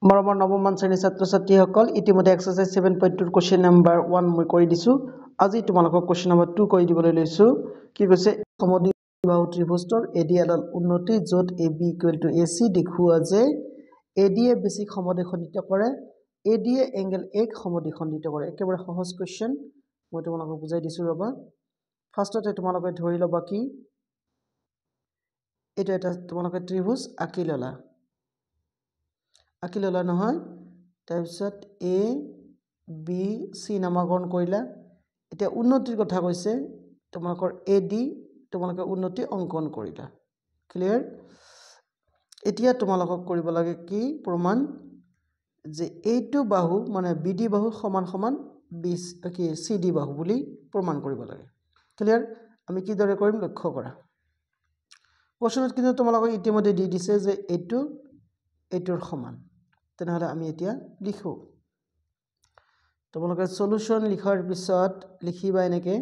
মৰমৰ নৱমমান শ্ৰেণীৰ ছাত্ৰ ছাত্ৰীসকল ইতিমধ্যে এক্সাৰসাইজ 7.2 কোৱেশ্চন নম্বৰ 1 মই কৰি দিছো আজি তোমালোকক কোৱেশ্চন নম্বৰ 2 কৰি দিবলৈ লৈছো কি কৈছে সমদ্বিবাহু ত্ৰিভুজৰ এডি এডাল উন্নতি যত AB = AC দেখুৱা যে AD এ বেছিক সমদ্বিখণ্ডিত কৰে AD এ এংগল A ক সমদ্বিখণ্ডিত কৰে একেবাৰে সহজ কোৱেশ্চন মই তোমালোকক বুজাই দিছো ৰবা ফাৰ্ষ্টতে তোমালোকে ধৰি লবা কি এটা এটা তোমালোকে ত্ৰিভুজ আঁকি ললা নহয় তাৰপিছত A B C নামকৰণ কৰিলা এতিয়া উন্নতিৰ কথা কৈছে তোমালোকৰ AD তোমালোকে উন্নতি অঙ্কন কৰিলা ক্লিয়াৰ এতিয়া তোমালোকক কৰিব লাগে কি প্ৰমাণ যে এইটো বাহু মানে BD বাহু সমান সমান কি CD বাহু বুলি প্ৰমাণ কৰিব লাগে ক্লিয়াৰ আমি কি দৰে কৰিম লক্ষ্য কৰা কোৱেশ্চনত কিন্তু তোমালোকক ইতিমধ্যে দি দিছে যে এইটোৰ সমান তেনেহলে আমি এতিয়া লিখো তোমালোকে সলিউশন লিখাৰ পিছত লিখিবা এনেকে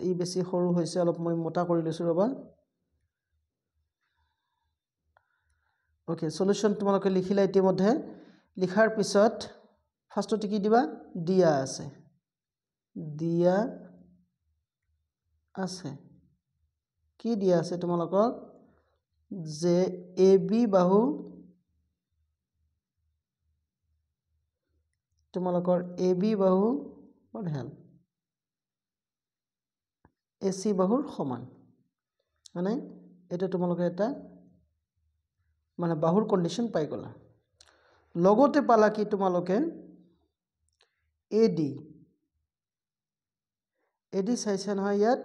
ই বেছি সৰু হৈছে অলপ মই মোটা কৰি লৈছো ৰবা ওকে সলিউশন তোমালোকে লিখিলা ইতিমধ্যে লিখাৰ পিছত ফাৰ্ষ্টতে কি দিবা দিয়া আছে কি দিয়া আছে তোমালোকক যে AB বাহু তোমালোকৰ AB বাহু what hell AC বাহুৰ সমান মানে এটা তোমালোকে এটা মানে বাহুৰ কন্ডিশন পাই গলা লগতে পালা কি তোমালোকে AD চাইছে নহয় ইয়াত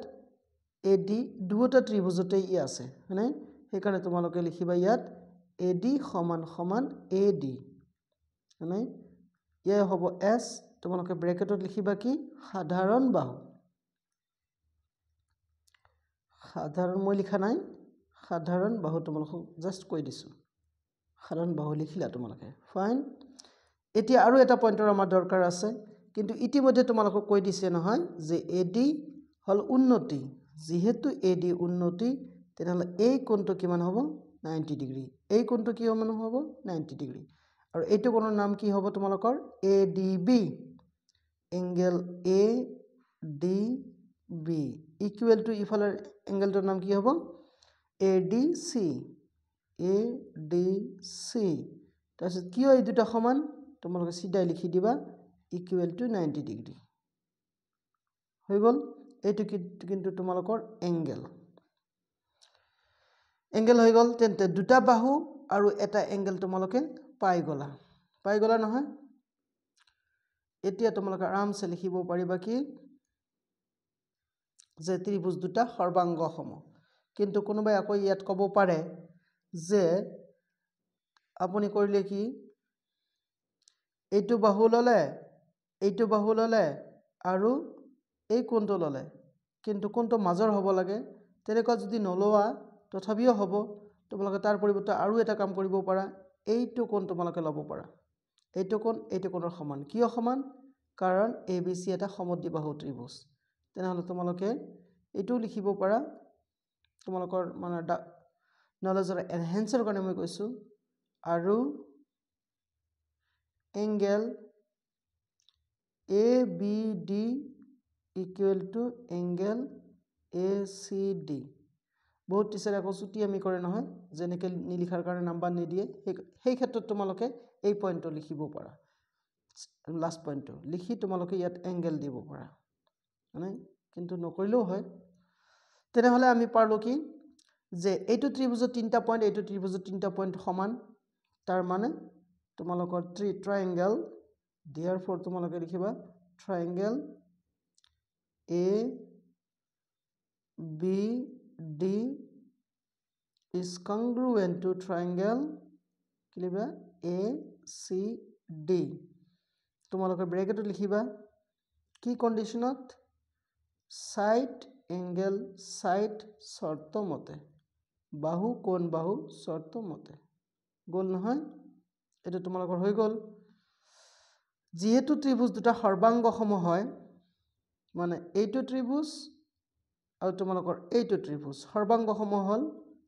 AD দুটা ত্ৰিভুজতে ই আছে মানে সেইকাৰণে তোমালোকে লিখিবা ইয়াত AD সমান সমান AD মানে ইয়া হ'ব S তোমালোকে ব্ৰেকেটত লিখিবা কি সাধাৰণ বাহু সাধাৰণ মই লিখা নাই সাধাৰণ বাহু তোমালোকক জাস্ট কৈ দিছো সাধাৰণ বাহু লিখিলা তোমালোকে ফাইন এতিয়া আৰু এটা পইণ্টৰ আমাৰ দৰকাৰ আছে কিন্তু ইতিমধ্যে তোমালোকক কৈ দিছে নহয় যে AD হল উন্নতি যেহেতু AD উন্নতি তেনেহলে এই কোণটো কিমান হ'ব 90 ডিগ্ৰী এই কোণটো কি হ'ব 90 ডিগ্ৰী আৰু এইটো কোণৰ নাম কি হ'ব তোমালোকৰ ADB angle ADB equal to ইফালৰ এংগলটোৰ নাম কি হ'ব ADC তাৰপিছত কিয় এই দুটা সমান তোমালোকে সিধাই লিখি দিবা ইকুৱেল টু 90 ডিগ্ৰী হৈ গল এইটো কিন্তু তোমালোকৰ এংগল হৈ গল তেন্তে দুটা বাহু আৰু এটা এংগল তোমালোকে পাই গলা নহয় এতিয়া তোমালোকে আৰামছে লিখিব পাৰিবা কি যে ত্ৰিভুজ দুটা সৰ্বাংগ সম কিন্তু কোনোবাই আকৌ ইয়াত ক'ব পাৰে যে আপুনি কৰিলে কি এইটো বাহু ললে আৰু এই কোণটো ললে কিন্তু কোণটো মাজৰ হ'ব লাগে তেনেকুৱা যদি নলোৱা তথাপিও হ'ব তোমালোকে তাৰ পৰিৱৰ্তে আৰু এটা কাম কৰিব পাৰা এইটো কোণ তোমালোকে ল'ব পাৰা এইটো কোণৰ সমান কিয় সমান কাৰণ ABC এটা সমদ্বিবাহু ত্ৰিভুজ তেনেহলে তোমালোকে এইটো লিখিব পাৰা তোমালোকৰ মানে নলেজৰ এনহেন্সৰ কাৰণে মই কৈছো আৰু angle ABD equal to angle ACD বহুত টিচাৰে আকৌ ছুটি আমি কৰে নহয় যেনেকৈ নিলিখাৰ কাৰণে নাম্বাৰ নিদিয়ে সেই ক্ষেত্ৰত তোমালোকে এই পইণ্টটো লিখিব পাৰা লাষ্ট পইণ্টটো লিখি তোমালোকে ইয়াত এংগল দিব পাৰা মানে কিন্তু নকৰিলেও হয় তেনেহলে আমি পাৰলো কি যে এইটো ত্ৰিভুজৰ তিনটা পইণ্ট এইটো ত্ৰিভুজৰ তিনটা পইণ্ট সমান তাৰ মানে তোমালোকৰ ট্ৰায়াঙ্গল therefore তোমালোকে লিখিবা ট্ৰায়াঙ্গল ABD is congruent to triangle কিলিবা ACD তোমালোকে ব্ৰেকেটত লিখিবা কি কন্ডিশনত সাইড এংগল সাইড শৰ্ত মতে বাহু কোণ বাহু শৰ্ত মতে গল নহয় এটা তোমালোকৰ হৈ গল যেহেতু ত্ৰিভুজ দুটা সৰ্বাংগ সম হয় মানে এইটো ত্ৰিভুজ আৰু তোমালোকৰ এইটো ত্ৰিভুজ সৰ্বাংগ সম হল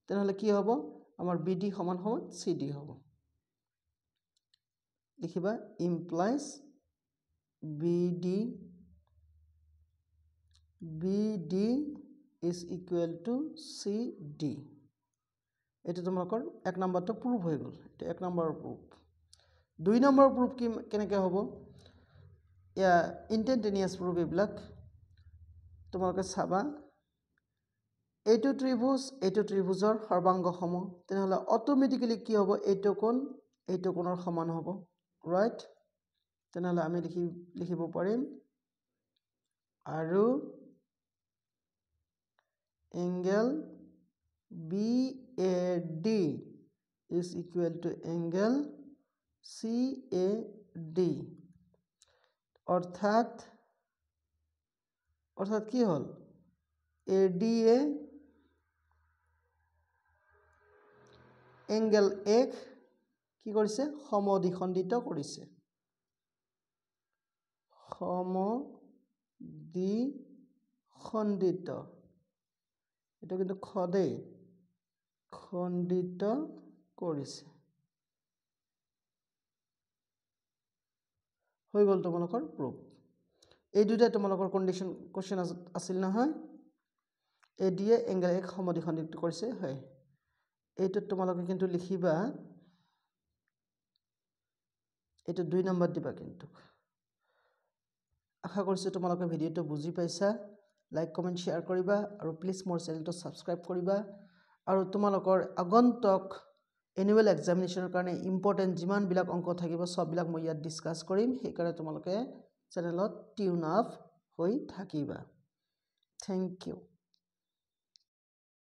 তেনেহলে কি হ'ব আমাৰ BD সমান সমান CD হ'ব লিখিবা implies BD is equal to CD এটা তোমালোকৰ 1 নম্বৰটো প্ৰুফ হৈ গল এটা 1 নম্বৰৰ প্ৰুফ 2 নম্বৰ প্ৰুফ কি কেনেকৈ হ'ব ইয়া ইনটেন্টেনিয়াস প্ৰুফ এইবিলাক তোমালোকে চাবা এইটো ত্ৰিভুজৰ সৰ্বাংগ সম তেনেহলে অটোমেটিক্যালি কি হ'ব এইটো কোণৰ সমান হ'ব ৰাইট তেনেহলে আমি লিখিব পাৰিম আৰু angle BAD is equal to angle CAD অৰ্থাৎ কি হল AD এ angle A কি কৰিছে সমদ্বিখণ্ডিত কৰিছে সমদ্বিখণ্ডিত এটা কিন্তু খদে খণ্ডিত কৰিছে হৈ গল তোমালোকৰ প্ৰুফ এই দুটা তোমালোকৰ কন্ডিশন কোশ্চেন আছিল নহয় AD এ angle A সমদ্বিখণ্ডিত কৰিছে হয় এইটো তোমালোকে কিন্তু লিখিবা এইটো 2 নম্বৰ দিবা কিন্তু আশা কৰিছো তোমালোকে ভিডিওটো বুজি পাইছা লাইক কমেন্ট শেয়াৰ কৰিবা আৰু প্লিজ মোৰ চেনেলটো সাবস্ক্ৰাইব কৰিবা আৰু তোমালোকৰ আগন্তুক এনুৱেল এক্সামিনেশনৰ কাৰণে ইম্পৰ্টেন্ট যিমান বিলাক অংক থাকিব সব বিলাক মই ইয়াত ডিসকাস কৰিম সেই কাৰণে তোমালোকে চেনেলত টিউন আপ হৈ থাকিবা থ্যাংক ইউ